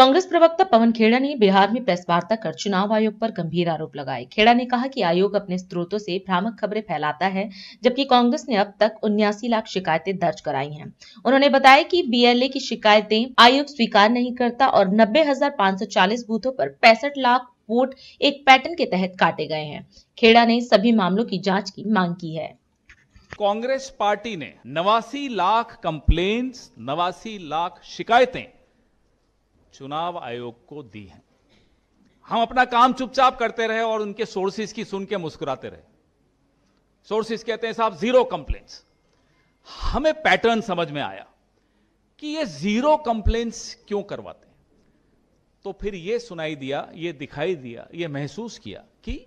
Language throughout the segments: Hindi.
कांग्रेस प्रवक्ता पवन खेड़ा ने बिहार में प्रेस वार्ता कर चुनाव आयोग पर गंभीर आरोप लगाए। खेड़ा ने कहा कि आयोग अपने स्रोतों से भ्रामक खबरें फैलाता है, जबकि कांग्रेस ने अब तक 79 लाख शिकायतें दर्ज कराई हैं। उन्होंने बताया कि बीएलए की शिकायतें आयोग स्वीकार नहीं करता और 90,540 बूथों पर 65 लाख वोट एक पैटर्न के तहत काटे गए हैं। खेड़ा ने सभी मामलों की जांच की मांग की है। कांग्रेस पार्टी ने 89 लाख कंप्लेंट्स, 89 लाख शिकायतें चुनाव आयोग को दी हैं। हम अपना काम चुपचाप करते रहे और उनके सोर्सेज की सुन के मुस्कुराते रहे। सोर्सेज कहते हैं साहब जीरो कंप्लेंट्स। हमें पैटर्न समझ में आया कि ये जीरो कंप्लेंट्स क्यों करवाते हैं। तो फिर ये सुनाई दिया, ये दिखाई दिया, ये महसूस किया कि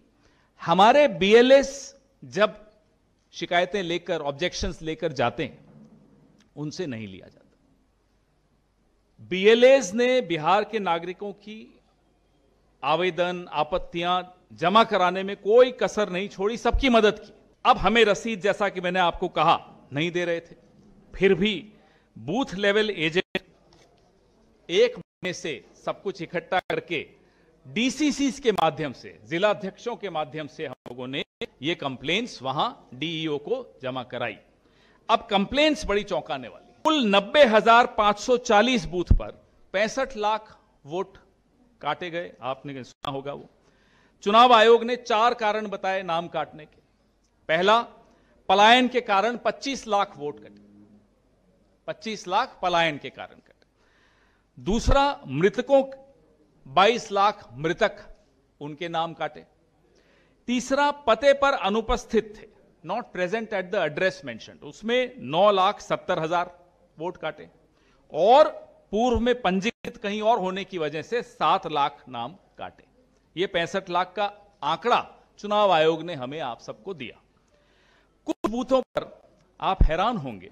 हमारे बीएलएस जब शिकायतें लेकर, ऑब्जेक्शंस लेकर जाते हैं, उनसे नहीं लिया जाता। बीएलएस ने बिहार के नागरिकों की आवेदन, आपत्तियां जमा कराने में कोई कसर नहीं छोड़ी, सबकी मदद की। अब हमें रसीद, जैसा कि मैंने आपको कहा, नहीं दे रहे थे। फिर भी बूथ लेवल एजेंट एक महीने से सब कुछ इकट्ठा करके डीसीसी के माध्यम से, जिला अध्यक्षों के माध्यम से हम लोगों ने ये कंप्लेंट्स वहां डीईओ को जमा कराई। अब कंप्लेंट्स बड़ी चौंकाने वाली। कुल 90,540 बूथ पर 65 लाख वोट काटे गए। आपने सुना होगा वो। चुनाव आयोग ने 4 कारण बताए नाम काटने के। पहला, पलायन के कारण 25 लाख वोट कटे। 25 लाख पलायन के कारण कटे। दूसरा, मृतकों 22 लाख मृतक, उनके नाम काटे। तीसरा, पते पर अनुपस्थित थे, not present at the address mentioned, उसमें 9,70,000 वोट काटे। और पूर्व में पंजीकृत कहीं और होने की वजह से 7 लाख नाम काटे। ये 65 लाख का आंकड़ा चुनाव आयोग ने हमें, आप सबको दिया। कुछ बूथो68 पर आप हैरान होंगे,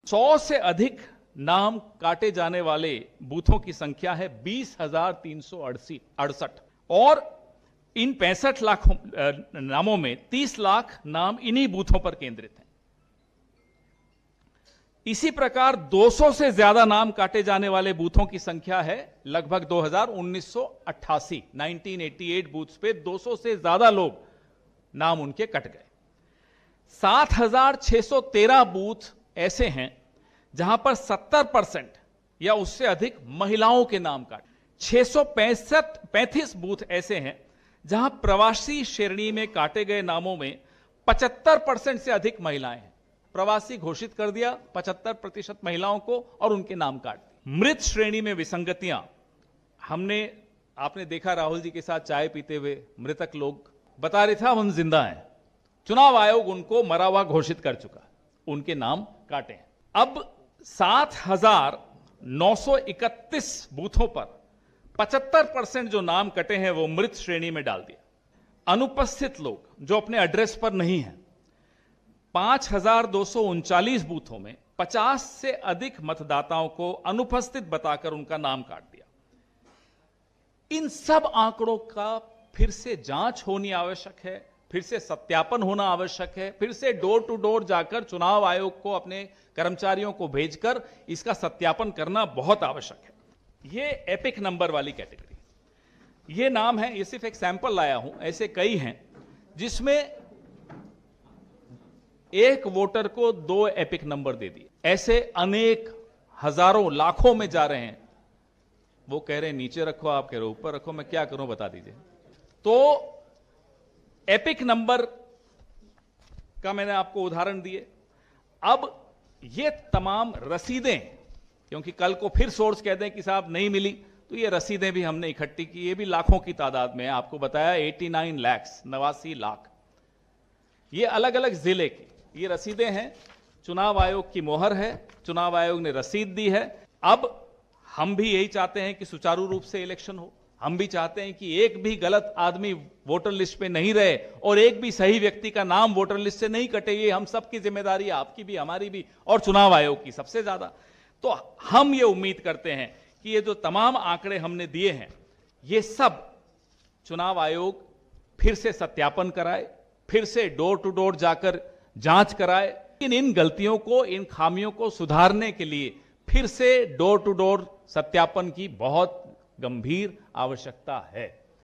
100 से अधिक नाम काटे जाने वाले बूथों की संख्या है 20,368 और इन 65 लाख नामों में 30 लाख नाम इन्हीं बूथों पर केंद्रित हैं। इसी प्रकार 200 से ज्यादा नाम काटे जाने वाले बूथों की संख्या है लगभग 1988 1988 बूथ्स पे 200 से ज्यादा लोग नाम उनके कट गए। 7,613 बूथ ऐसे हैं जहां पर 70% या उससे अधिक महिलाओं के नाम काटे। 635 बूथ ऐसे हैं जहां प्रवासी श्रेणी में काटे गए नामों में 75% से अधिक महिलाएं हैं। प्रवासी घोषित कर दिया 75% महिलाओं को और उनके नाम काट दिए। मृत श्रेणी में विसंगतियां आपने देखा राहुल जी के साथ चाय पीते हुए मृतक लोग बता रहे थे हम जिंदा हैं। चुनाव आयोग उनको मरा हुआ घोषित कर चुका, उनके नाम काटे हैं। अब 7,931 बूथों पर 75% जो नाम कटे हैं वो मृत श्रेणी में डाल दिया। अनुपस्थित लोग जो अपने एड्रेस पर नहीं हैं, 5,239 बूथों में 50 से अधिक मतदाताओं को अनुपस्थित बताकर उनका नाम काट दिया। इन सब आंकड़ों का फिर से जांच होनी आवश्यक है, फिर से सत्यापन होना आवश्यक है, फिर से डोर टू डोर जाकर चुनाव आयोग को अपने कर्मचारियों को भेजकर इसका सत्यापन करना बहुत आवश्यक है। ये एपिक नंबर वाली कैटेगरी, ये नाम है, ये सिर्फ एक सैंपल लाया हूं, ऐसे कई हैं जिसमें एक वोटर को 2 एपिक नंबर दे दिए। ऐसे अनेक हजारों लाखों में जा रहे हैं। वो कह रहे हैं नीचे रखो, आप कह रहे हो ऊपर रखो, मैं क्या करूं बता दीजिए। तो एपिक नंबर का मैंने आपको उदाहरण दिए। अब ये तमाम रसीदें, क्योंकि कल को फिर सोर्स कह दें कि साहब नहीं मिली, तो ये रसीदें भी हमने इकट्ठी की, ये भी लाखों की तादाद में है। आपको बताया 89 लाख, 89 लाख, ये अलग अलग जिले की ये रसीदें हैं। चुनाव आयोग की मोहर है, चुनाव आयोग ने रसीद दी है। अब हम भी यही चाहते हैं कि सुचारू रूप से इलेक्शन हो। हम भी चाहते हैं कि एक भी गलत आदमी वोटर लिस्ट पे नहीं रहे और एक भी सही व्यक्ति का नाम वोटर लिस्ट से नहीं कटे। ये हम सबकी जिम्मेदारी है, आपकी भी, हमारी भी, और चुनाव आयोग की सबसे ज्यादा। तो हम ये उम्मीद करते हैं कि ये जो तमाम आंकड़े हमने दिए हैं, ये सब चुनाव आयोग फिर से सत्यापन कराए, फिर से डोर टू डोर जाकर जांच कराए। इन गलतियों को, इन खामियों को सुधारने के लिए फिर से डोर टू डोर सत्यापन की बहुत गंभीर आवश्यकता है।